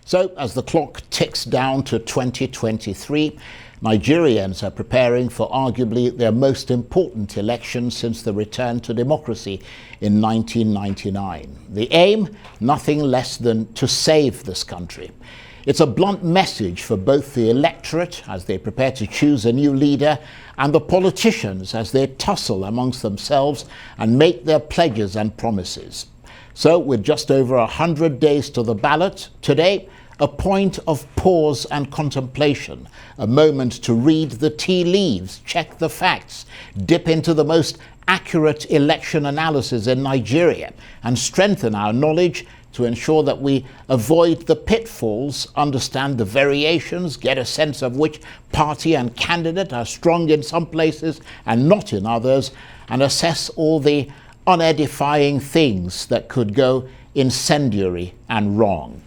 So, as the clock ticks down to 2023, Nigerians are preparing for arguably their most important election since the return to democracy in 1999. The aim, nothing less than to save this country. It's a blunt message for both the electorate as they prepare to choose a new leader and the politicians as they tussle amongst themselves and make their pledges and promises. So, with just over 100 days to the ballot, today, a point of pause and contemplation, a moment to read the tea leaves, check the facts, dip into the most accurate election analysis in Nigeria, and strengthen our knowledge to ensure that we avoid the pitfalls, understand the variations, get a sense of which party and candidate are strong in some places and not in others, and assess all the unedifying things that could go incendiary and wrong.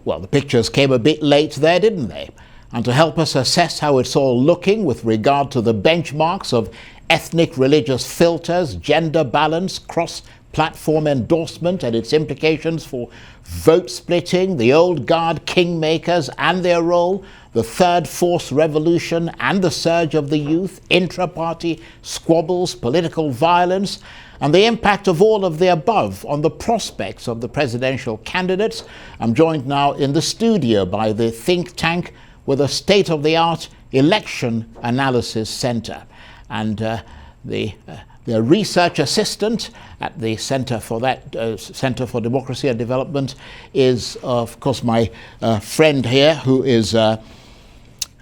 Well, the pictures came a bit late there, didn't they? And to help us assess how it's all looking with regard to the benchmarks of ethnic religious filters, gender balance, cross-platform endorsement and its implications for vote splitting, the old guard kingmakers and their role, the third force revolution and the surge of the youth, intra-party squabbles, political violence, and the impact of all of the above on the prospects of the presidential candidates. I'm joined now in the studio by the think tank with a state-of-the-art election analysis center. And the research assistant at the Center for Democracy and Development is, of course, my friend here, who is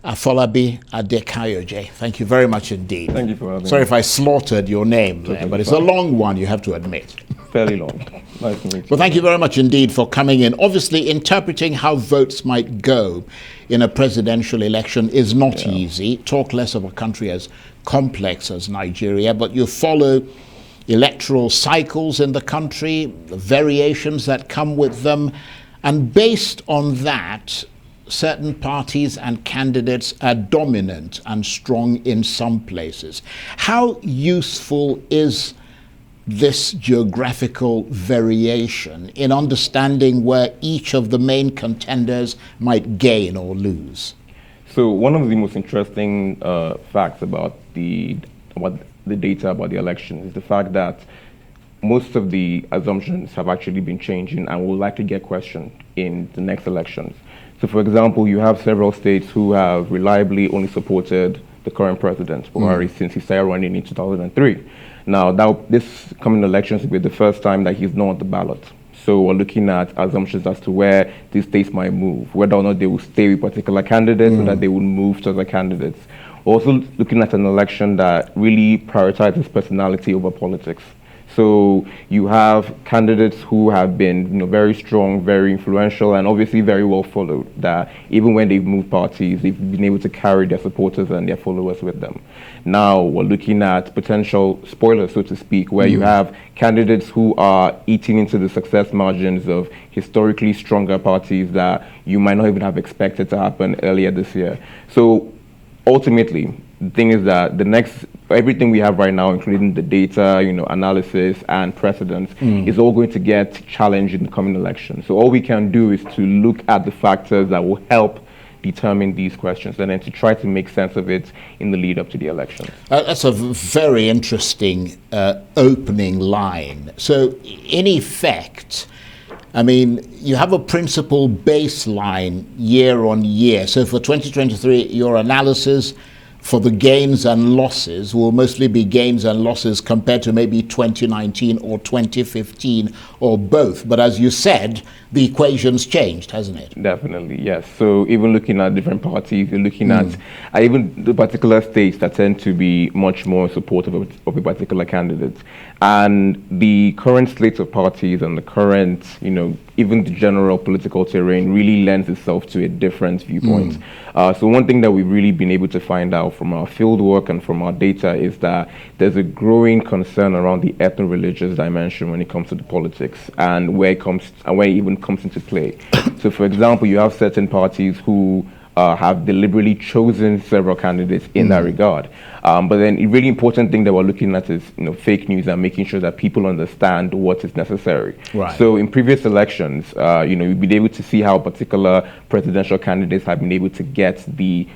Afolabi Adekaiyeoja. Thank you very much indeed. Thank you for having me. Sorry if I slaughtered your name there, but it's a long one, you have to admit. Fairly long. Nice to meet you. Well, thank you very much indeed for coming in. Obviously, interpreting how votes might go in a presidential election is not easy. Talk less of a country as complex as Nigeria, but you follow electoral cycles in the country, the variations that come with them, and based on that, certain parties and candidates are dominant and strong in some places. How useful is this geographical variation in understanding where each of the main contenders might gain or lose? So one of the most interesting facts about the data about the election is the fact that most of the assumptions have actually been changing and will likely get questioned in the next elections. So, for example, you have several states who have reliably only supported the current president, Buhari, since he started running in 2003. Now, this coming elections will be the first time that he's not on the ballot. So we're looking at assumptions as to where these states might move, whether or not they will stay with particular candidates or that they will move to other candidates. We're also looking at an election that really prioritizes personality over politics. So you have candidates who have been, very strong, very influential, and obviously very well followed, that even when they've moved parties, they've been able to carry their supporters and their followers with them. Now we're looking at potential spoilers, so to speak, where you have candidates who are eating into the success margins of historically stronger parties that you might not even have expected to happen earlier this year. So ultimately, the thing is that everything we have right now, including the data, analysis and precedents, is all going to get challenged in the coming election. So all we can do is to look at the factors that will help determine these questions and then to try to make sense of it in the lead up to the elections. That's a very interesting opening line. So in effect, you have a principal baseline year on year. So for 2023, your analysis for the gains and losses will mostly be gains and losses compared to maybe 2019 or 2015 or both. But as you said, the equation's changed, hasn't it? Definitely, yes. So even looking at different parties, you're looking at even the particular states that tend to be much more supportive of a particular candidate. And the current slate of parties and the current, even the general political terrain really lends itself to a different viewpoint. So one thing that we've really been able to find out from our field work and from our data is that there's a growing concern around the ethno-religious dimension when it comes to the politics and where it even comes into play. So for example, you have certain parties who have deliberately chosen several candidates in that regard. But then a really important thing that we're looking at is fake news and making sure that people understand what is necessary. Right. So in previous elections, we've been able to see how particular presidential candidates have been able to get the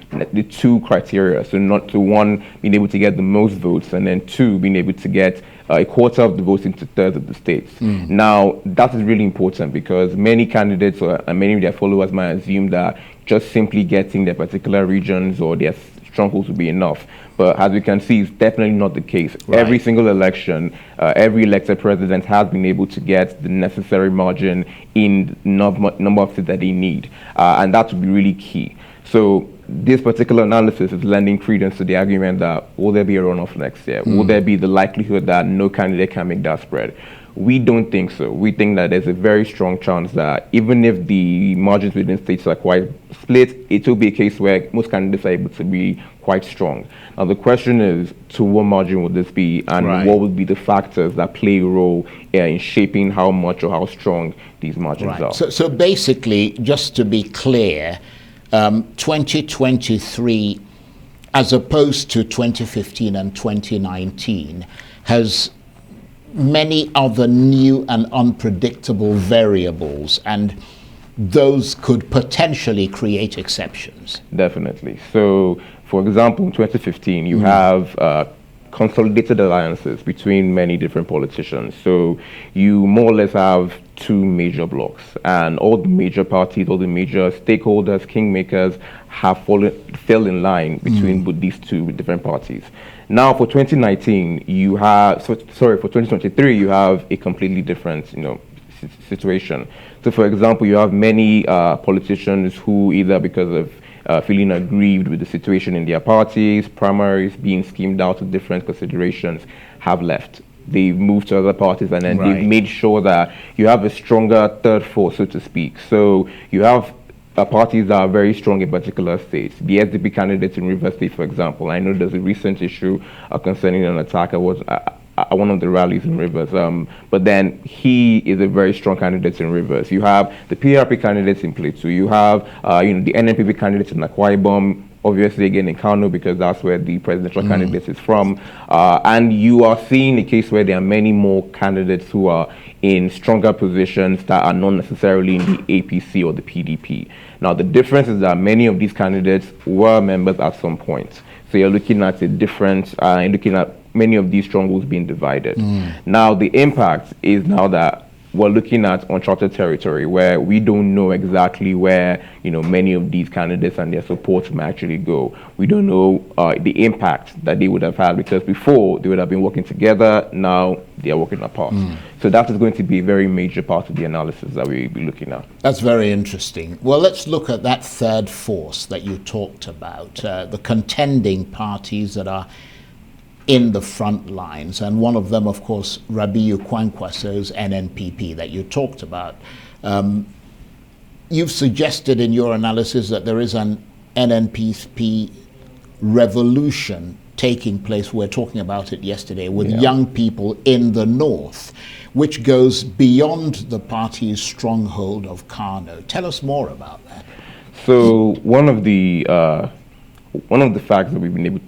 two criteria. So not to one, being able to get the most votes, and then two, being able to get a quarter of the votes into thirds of the states. Now, that is really important because many candidates and many of their followers might assume that just simply getting their particular regions or their strongholds will be enough. But as we can see, it's definitely not the case. Right. Every single election, every elected president has been able to get the necessary margin in number of seats that they need. And that would be really key. So this particular analysis is lending credence to the argument that will there be a runoff next year? Will there be the likelihood that no candidate can make that spread? We don't think so. We think that there's a very strong chance that even if the margins within states are quite split, it will be a case where most candidates are able to be quite strong. Now the question is, to what margin would this be, and what would be the factors that play a role in shaping how much or how strong these margins are? So basically, just to be clear, 2023, as opposed to 2015 and 2019, has many other new and unpredictable variables, and those could potentially create exceptions. Definitely. So, for example, in 2015, you have consolidated alliances between many different politicians. So you more or less have two major blocks, and all the major parties, all the major stakeholders, kingmakers have fell in line between these two different parties. Now for 2019, you have, for 2023, you have a completely different, situation. So for example, you have many politicians who either because of feeling aggrieved with the situation in their parties, primaries being schemed out of different considerations, have left. They've moved to other parties, and then they've made sure that you have a stronger third force, so to speak. So you have parties that are very strong in particular states. The SDP candidate in Rivers State, for example. I know there's a recent issue concerning an attack. I was at one of the rallies in Rivers, but then he is a very strong candidate in Rivers. You have the PRP candidates in Plateau. You have the NNPP candidates in Akwa, obviously again in Kano, because that's where the presidential candidate is from. And you are seeing a case where there are many more candidates who are in stronger positions that are not necessarily in the APC or the PDP. Now the difference is that many of these candidates were members at some point. So you're looking at a different, looking at many of these strongholds being divided. Now the impact is now that we're looking at uncharted territory where we don't know exactly where many of these candidates and their supports may actually go. We don't know the impact that they would have had, because before they would have been working together, now they are working apart. So that is going to be a very major part of the analysis that we'll be looking at. That's very interesting. Well, let's look at that third force that you talked about, the contending parties that are in the front lines, and one of them, of course, Rabiu Kwankwaso's NNPP that you talked about. You've suggested in your analysis that there is an NNPP revolution taking place. We're talking about it yesterday with young people in the north, which goes beyond the party's stronghold of Kano. Tell us more about that. So one of the facts that we've been able to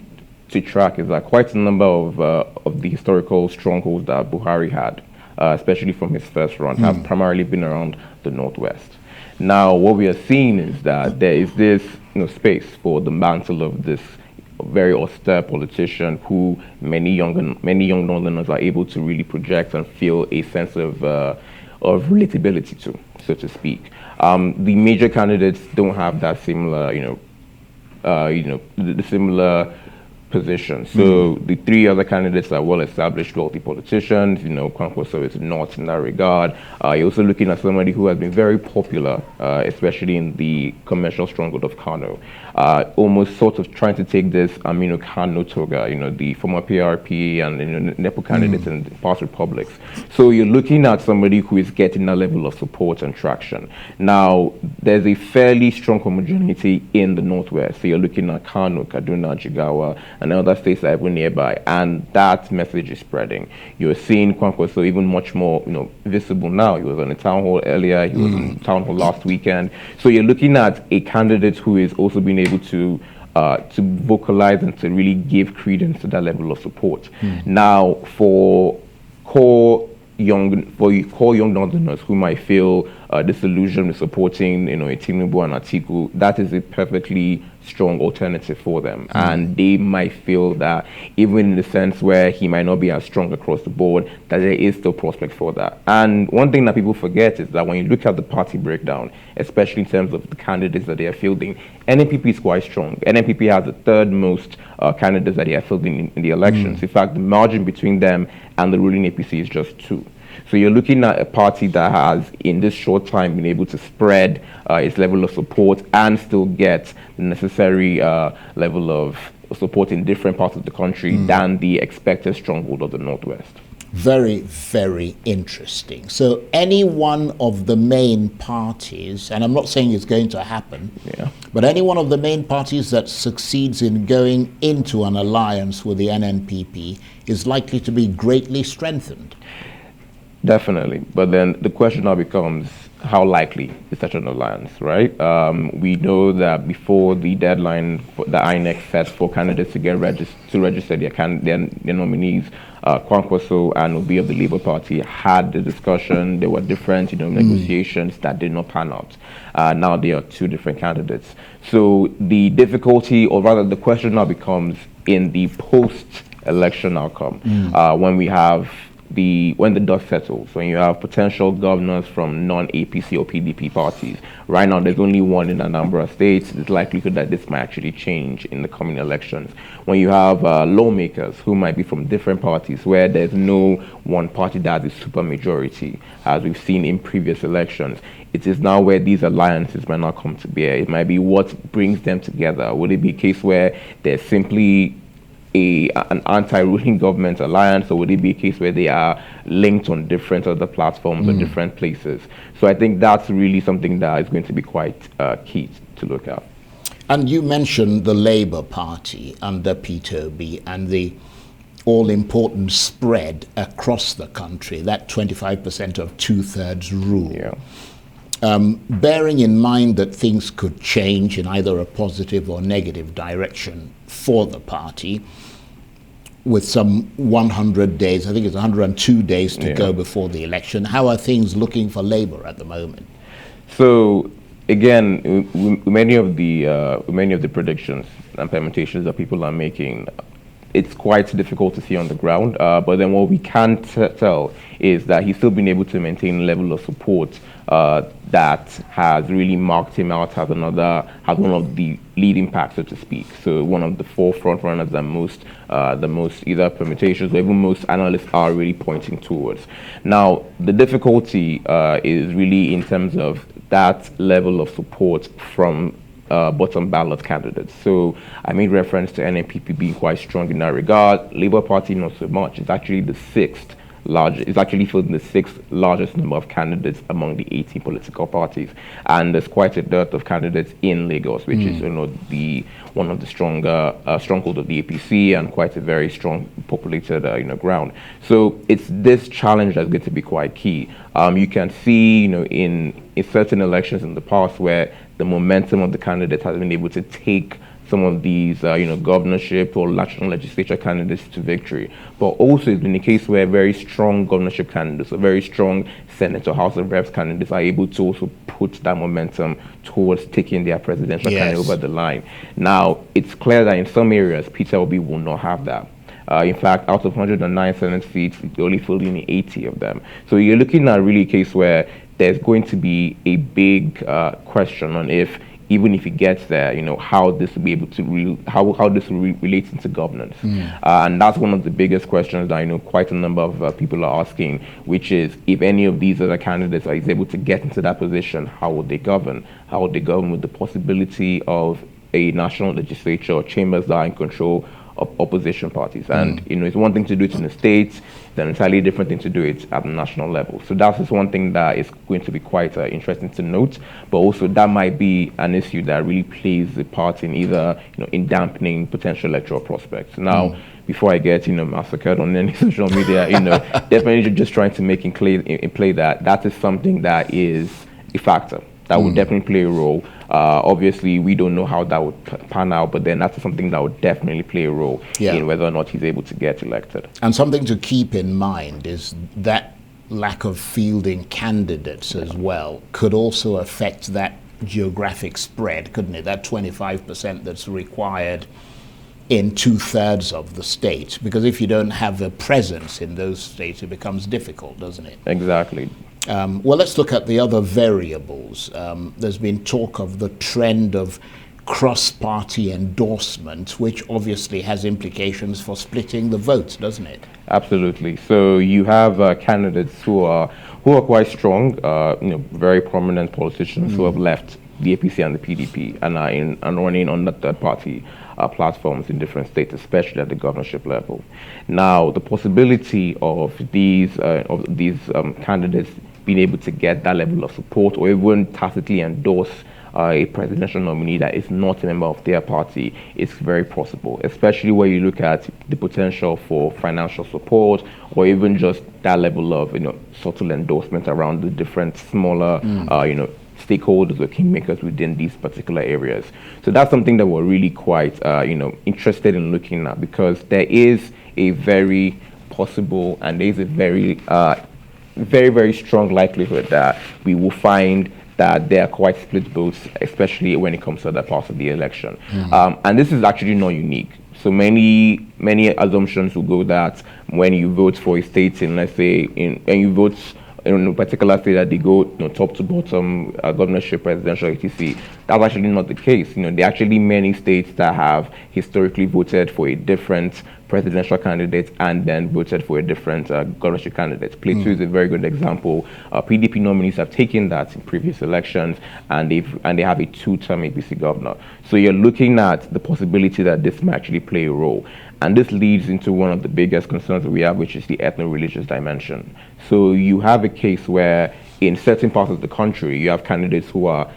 track is that quite a number of the historical strongholds that Buhari had, especially from his first run, have primarily been around the northwest. Now, what we are seeing is that there is this space for the mantle of this very austere politician who many young northerners are able to really project and feel a sense of relatability to, so to speak. The major candidates don't have that similar, the similar position. So the three other candidates are well-established, wealthy politicians. Kwankwaso is not in that regard. You're also looking at somebody who has been very popular, especially in the commercial stronghold of Kano, almost sort of trying to take this Aminu Kano toga, the former PRP and NEPO candidates in past republics. So you're looking at somebody who is getting that level of support and traction. Now, there's a fairly strong homogeneity in the northwest. So you're looking at Kano, Kaduna, Jigawa, and other states are even nearby, and that message is spreading. You're seeing Kwankwaso even much more, visible now. He was on a town hall earlier. He was on a town hall last weekend. So you're looking at a candidate who is also being able to vocalize and to really give credence to that level of support. Now, for core young Northerners who might feel disillusioned with supporting, a Tinubu and Atiku, that is a perfectly strong alternative for them. And they might feel that even in the sense where he might not be as strong across the board, that there is still prospect for that. And one thing that people forget is that when you look at the party breakdown, especially in terms of the candidates that they are fielding, NNPP is quite strong. NNPP has the third most candidates that they are fielding in the elections. In fact, the margin between them and the ruling APC is just 2. So you're looking at a party that has, in this short time, been able to spread its level of support and still get the necessary level of support in different parts of the country than the expected stronghold of the Northwest. Very, very interesting. So any one of the main parties, and I'm not saying it's going to happen, but any one of the main parties that succeeds in going into an alliance with the NNPP is likely to be greatly strengthened. Definitely. But then the question now becomes, how likely is such an alliance, right? We know that before the deadline the INEC set for candidates to get register their nominees, Kwankwaso and Obi of the Labour Party had the discussion. There were different, negotiations that did not pan out. Now there are 2 different candidates. So the difficulty, or rather the question now becomes in the post-election outcome, when the dust settles, when you have potential governors from non-APC or PDP parties. Right now, there's only one in a number of states. There's likelihood that this might actually change in the coming elections. When you have lawmakers who might be from different parties, where there's no one party that has a super majority, as we've seen in previous elections, it is now where these alliances might not come to bear. It might be what brings them together. Would it be a case where there's simply an anti-ruling government alliance, or would it be a case where they are linked on different other platforms or different places? So I think that's really something that is going to be quite key to look at. And you mentioned the Labour Party under Peter Obi and the all-important spread across the country, that 25% of 2/3 rule. Bearing in mind that things could change in either a positive or negative direction for the party, with some 100 days, I think it's 102 days to go before the election, how are things looking for Labour at the moment? So again, many of the predictions and permutations that people are making, it's quite difficult to see on the ground. But then what we can tell is that he's still been able to maintain a level of support that has really marked him out as one of the leading packs, so to speak. So one of the 4 front runners that the most either permutations or even most analysts are really pointing towards. Now, the difficulty is really in terms of that level of support from bottom ballot candidates. So I made reference to NNPP being quite strong in that regard. Labour Party not so much. It's actually the 6th largest. It's actually filled the 6th largest number of candidates among the 18 political parties, and there's quite a dearth of candidates in Lagos, which is one of the stronger stronghold of the APC and quite a very strong populated ground. So it's this challenge that's going to be quite key. You can see in certain elections in the past where the momentum of the candidate has been able to take some of these, governorship or national legislature candidates to victory. But also it's been a case where very strong governorship candidates or very strong Senate or House of Reps candidates are able to also put that momentum towards taking their presidential candidate over the line. Now, it's clear that in some areas, Peter Obi will not have that. In fact, out of 109 Senate seats, he only filled in 80 of them. So you're looking at really a case where there's going to be a big question on even if he gets there, how this will be able to how this will relate into governance. And that's one of the biggest questions that I know quite a number of people are asking, which is if any of these other candidates are able to get into that position, how would they govern? How would they govern with the possibility of a national legislature or chambers that are in control opposition parties. And it's one thing to do it in the states, it's an entirely different thing to do it at the national level. So that's just one thing that is going to be quite interesting to note. But also that might be an issue that really plays a part in either in dampening potential electoral prospects. Now, before I get massacred on any social media, definitely just trying to make in play that is something that is a factor that would definitely play a role. Obviously, we don't know how that would pan out, but then that's something that would definitely play a role in whether or not he's able to get elected. And something to keep in mind is that lack of fielding candidates as well could also affect that geographic spread, couldn't it? That 25% that's required in 2/3 of the state, because if you don't have a presence in those states, it becomes difficult, doesn't it? Exactly. Well, let's look at the other variables. There's been talk of the trend of cross-party endorsement, which obviously has implications for splitting the vote, doesn't it? Absolutely. So you have candidates who are quite strong, very prominent politicians who have left the APC and the PDP and are running on the third-party platforms in different states, especially at the governorship level. Now, the possibility of these candidates being able to get that level of support or even tacitly endorse a presidential nominee that is not a member of their party is very possible, especially when you look at the potential for financial support or even just that level of subtle endorsement around the different smaller stakeholders or kingmakers within these particular areas. So that's something that we're really quite interested in looking at, because there is a very possible and there is a very very strong likelihood that we will find that there are quite split votes, especially when it comes to other parts of the election. And this is actually not unique. So many assumptions will go that when you vote for a state in, let's say, and you vote in a particular state that they go top to bottom, governorship, presidential, etc. That's actually not the case. There are actually many states that have historically voted for a different presidential candidate and then voted for a different governorship candidate. Plateau is a very good example. PDP nominees have taken that in previous elections, and they have a 2-term APC governor. So you're looking at the possibility that this may actually play a role. And this leads into one of the biggest concerns that we have, which is the ethno-religious dimension. So you have a case where in certain parts of the country, you have candidates who are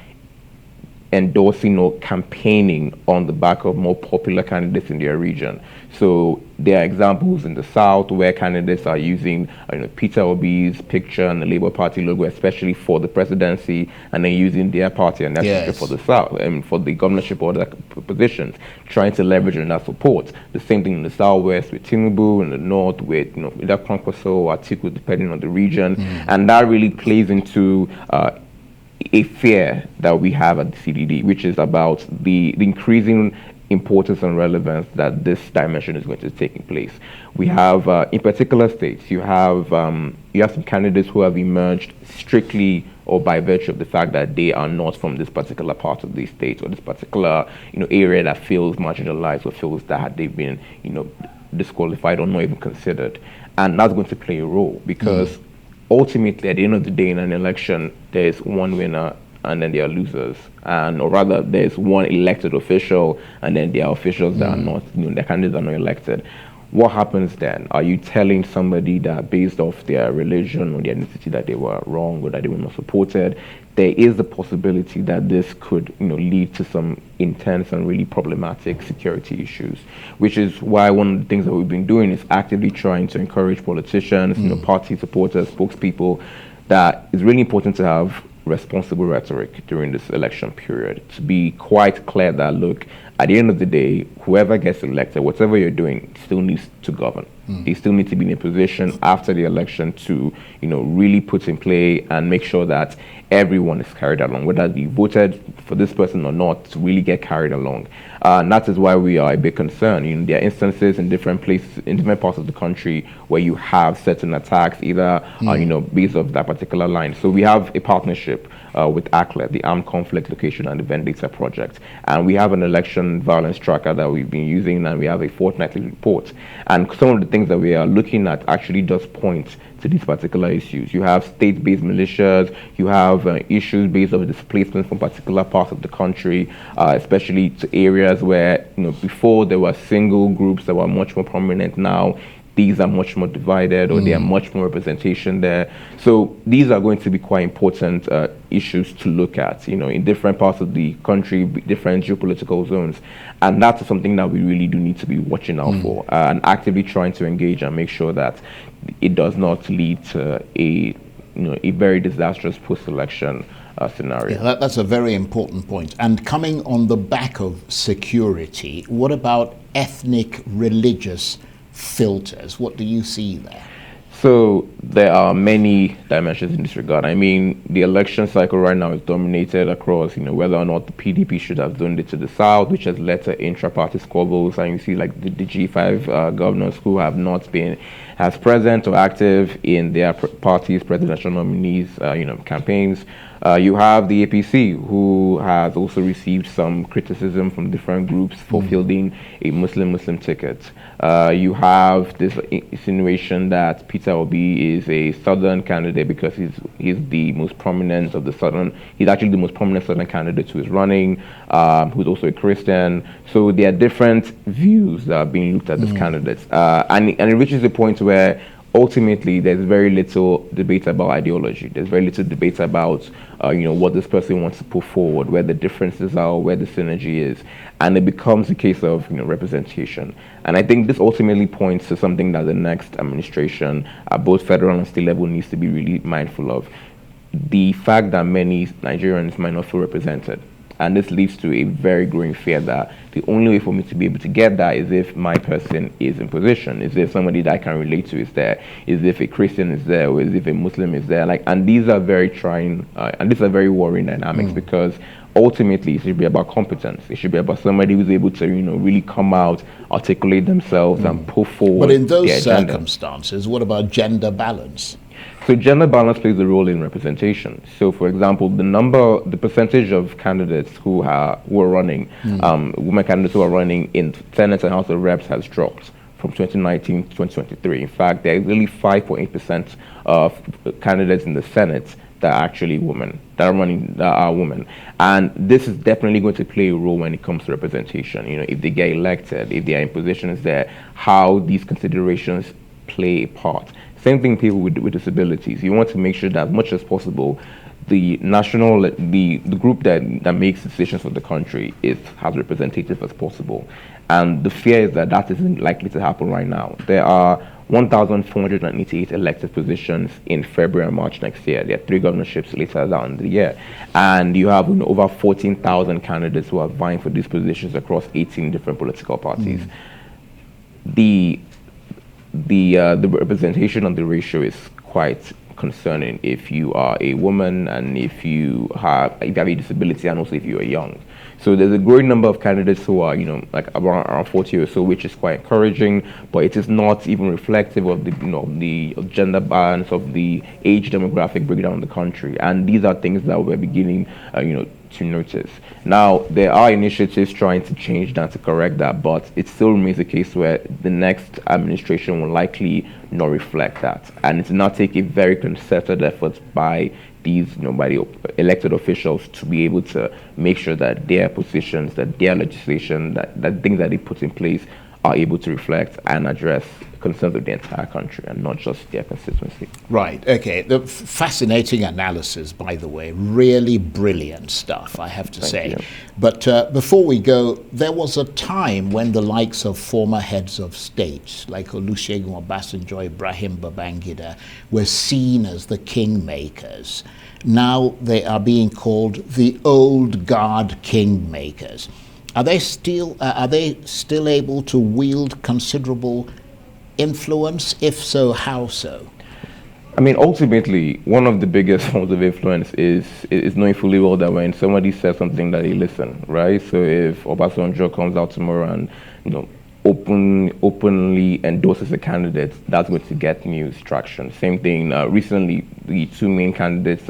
endorsing or campaigning on the back of more popular candidates in their region. So there are examples in the South where candidates are using Peter Obi's picture and the Labour Party logo, especially for the presidency, and then using their party and their picture for the South and for the governorship or the positions, trying to leverage on that support. The same thing in the Southwest with Tinubu, in the North with either Kwankwaso or Atiku, depending on the region, and that really plays into a fear that we have at the CDD, which is about the increasing importance and relevance that this dimension is going to take in place. We have, in particular states, you have some candidates who have emerged strictly or by virtue of the fact that they are not from this particular part of the state or this particular area that feels marginalized or feels that they've been disqualified or not even considered, and that's going to play a role because ultimately, at the end of the day, in an election, there's one winner and then there are losers. Or rather, there's one elected official and then there are officials that are not, their candidates are not elected. What happens then? Are you telling somebody that based off their religion or their ethnicity that they were wrong or that they were not supported? There is the possibility that this could lead to some intense and really problematic security issues, which is why one of the things that we've been doing is actively trying to encourage politicians, party supporters, spokespeople, that it's really important to have responsible rhetoric during this election period, to be quite clear that, look, at the end of the day, whoever gets elected, whatever you're doing, still needs to govern. They still need to be in a position after the election to, really put in play and make sure that everyone is carried along, whether you voted for this person or not, to really get carried along. And that is why we are a bit concerned. There are instances in different places, in different parts of the country, where you have certain attacks, either, based off that particular line. So we have a partnership with ACLED, the Armed Conflict Location and Event Data Project, and we have an election election violence tracker that we've been using, and we have a fortnightly report. And some of the things that we are looking at actually does point to these particular issues. You have state-based militias, you have issues based on displacement from particular parts of the country, especially to areas where, before there were single groups that were much more prominent. Now these are much more divided, or there are much more representation there. So these are going to be quite important issues to look at, in different parts of the country, different geopolitical zones. And that's something that we really do need to be watching out for, and actively trying to engage and make sure that it does not lead to a very disastrous post-election scenario. Yeah, that's a very important point. And coming on the back of security, what about ethnic, religious filters? What do you see there? So there are many dimensions in this regard. I mean, the election cycle right now is dominated across, whether or not the PDP should have done it to the south, which has led to intra-party squabbles. And you see like the G5 governors who have not been as present or active in their party's presidential nominees, campaigns. You have the APC, who has also received some criticism from different groups for fielding a Muslim ticket. You have this insinuation that Peter Obi is a southern candidate because he's the most prominent of the southern. He's actually the most prominent southern candidate who is running, who's also a Christian. So there are different views that are being looked at as candidates, and it reaches a point where ultimately there's very little debate about ideology. There's very little debate about what this person wants to put forward, where the differences are, where the synergy is, and it becomes a case of representation. And I think this ultimately points to something that the next administration at both federal and state level needs to be really mindful of: the fact that many Nigerians might not feel represented. And this leads to a very growing fear that the only way for me to be able to get that is if my person is in position, is if somebody that I can relate to is there, is if a Christian is there, or is if a Muslim is there. And these are very trying, and these are very worrying dynamics, because ultimately it should be about competence. It should be about somebody who's able to, really come out, articulate themselves, and put forward. But in those circumstances, what about gender balance? So gender balance plays a role in representation. So, for example, the percentage of candidates who are running, women candidates who are running in Senate and House of Reps has dropped from 2019 to 2023. In fact, there are really 5.8% of candidates in the Senate that are actually women, that are women. And this is definitely going to play a role when it comes to representation. If they get elected, if they are in positions there, how these considerations play a part. Same thing people with disabilities. You want to make sure that as much as possible, the group that makes decisions for the country is as representative as possible. And the fear is that isn't likely to happen right now. There are 1,488 elected positions in February and March next year. There are 3 governorships later down the year. And you have over 14,000 candidates who are vying for these positions across 18 different political parties. The representation on the ratio is quite concerning if you are a woman, and if you have a disability, and also if you are young. So there's a growing number of candidates who are, around 40 or so, which is quite encouraging, but it is not even reflective of the gender balance, of the age demographic breakdown in the country. And these are things that we're beginning, to notice. Now, there are initiatives trying to change that, to correct that, but it still remains a case where the next administration will likely not reflect that. And it's not take a very concerted effort by by the elected officials to be able to make sure that their positions, that their legislation, that things that they put in place are able to reflect and address concerns of the entire country and not just their constituency. Right, okay. The fascinating analysis, by the way. Really brilliant stuff, I have to say. Thank you. But before we go, there was a time when the likes of former heads of state, like Olusegun Obasanjo, Ibrahim Babangida, were seen as the kingmakers. Now they are being called the old guard kingmakers. Are they still able to wield considerable influence? If so, how so? I mean, ultimately, one of the biggest forms of influence is knowing fully well that when somebody says something, that they listen, right? So if Obasanjo comes out tomorrow and openly endorses a candidate, that's going to get news traction. Same thing. Recently, the 2 main candidates,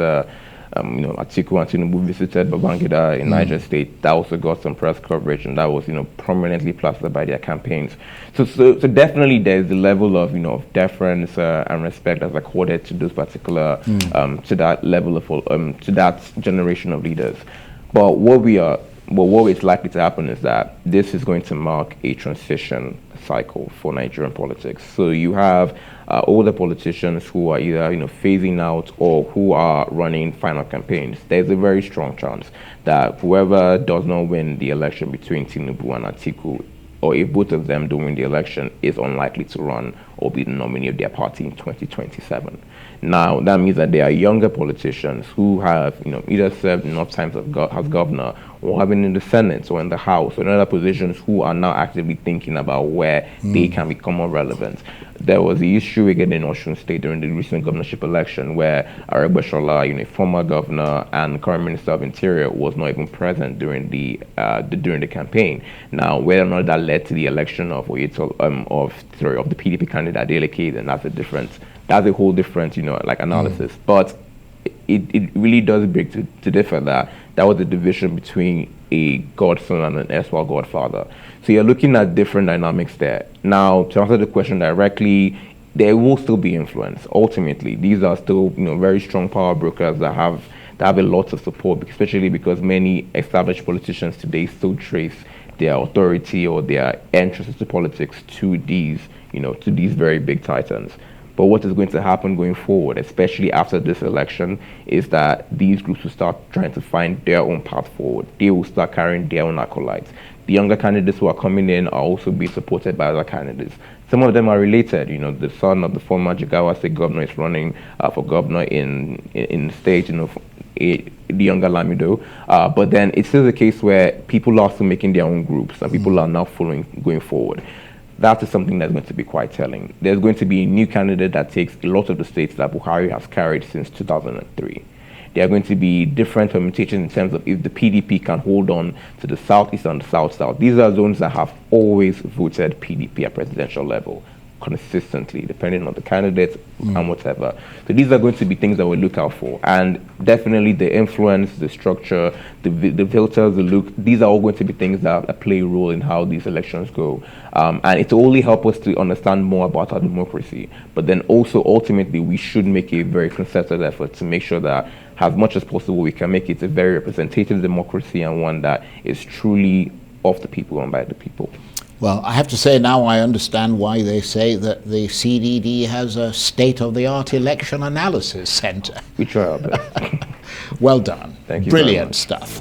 Atiku and Tinubu visited Babangida in Niger State. That also got some press coverage, and that was, prominently plastered by their campaigns. So definitely there's the level of, of deference and respect that's accorded to those particular, to that level of, to that generation of leaders. But what is likely to happen is that this is going to mark a transition cycle for Nigerian politics. So you have older politicians who are either phasing out or who are running final campaigns. There's a very strong chance that whoever does not win the election between Tinubu and Atiku, or if both of them don't win the election, is unlikely to run or be the nominee of their party in 2027. Now, that means that there are younger politicians who have, either served enough times as governor or have been in the Senate or in the House or in other positions who are now actively thinking about where they can become more relevant. There was the issue again in Osun State during the recent governorship election where Aregbesola, former governor and current Minister of Interior, was not even present during the campaign. Now, whether or not that led to the election of the PDP candidate Adekaiyeoja, then that's a whole different analysis. But it really does beg to differ that was the division between a godson and an erstwhile godfather. So you're looking at different dynamics there. Now, to answer the question directly, there will still be influence. Ultimately, these are still very strong power brokers that have a lot of support, especially because many established politicians today still trace their authority or their entrance into politics to these very big titans. But what is going to happen going forward, especially after this election, is that these groups will start trying to find their own path forward. They will start carrying their own acolytes. The younger candidates who are coming in are also being supported by other candidates. Some of them are related. The son of the former Jigawa State governor is running for governor in the state, the younger Lamido. But then it's still the case where people are still making their own groups and people are now following going forward. That is something that's going to be quite telling. There's going to be a new candidate that takes a lot of the states that Buhari has carried since 2003. There are going to be different permutations in terms of if the PDP can hold on to the southeast and the south-south. These are zones that have always voted PDP at presidential level consistently, depending on the candidates and whatever. So these are going to be things that we'll look out for. And definitely the influence, the structure, the filters, the look, these are all going to be things that play a role in how these elections go. And it will only help us to understand more about our democracy. But then also, ultimately, we should make a very concerted effort to make sure that as much as possible we can make it a very representative democracy and one that is truly of the people and by the people. Well, I have to say now I understand why they say that the CDD has a state-of-the-art election analysis center. We try our best. Well done. Thank you. Brilliant stuff.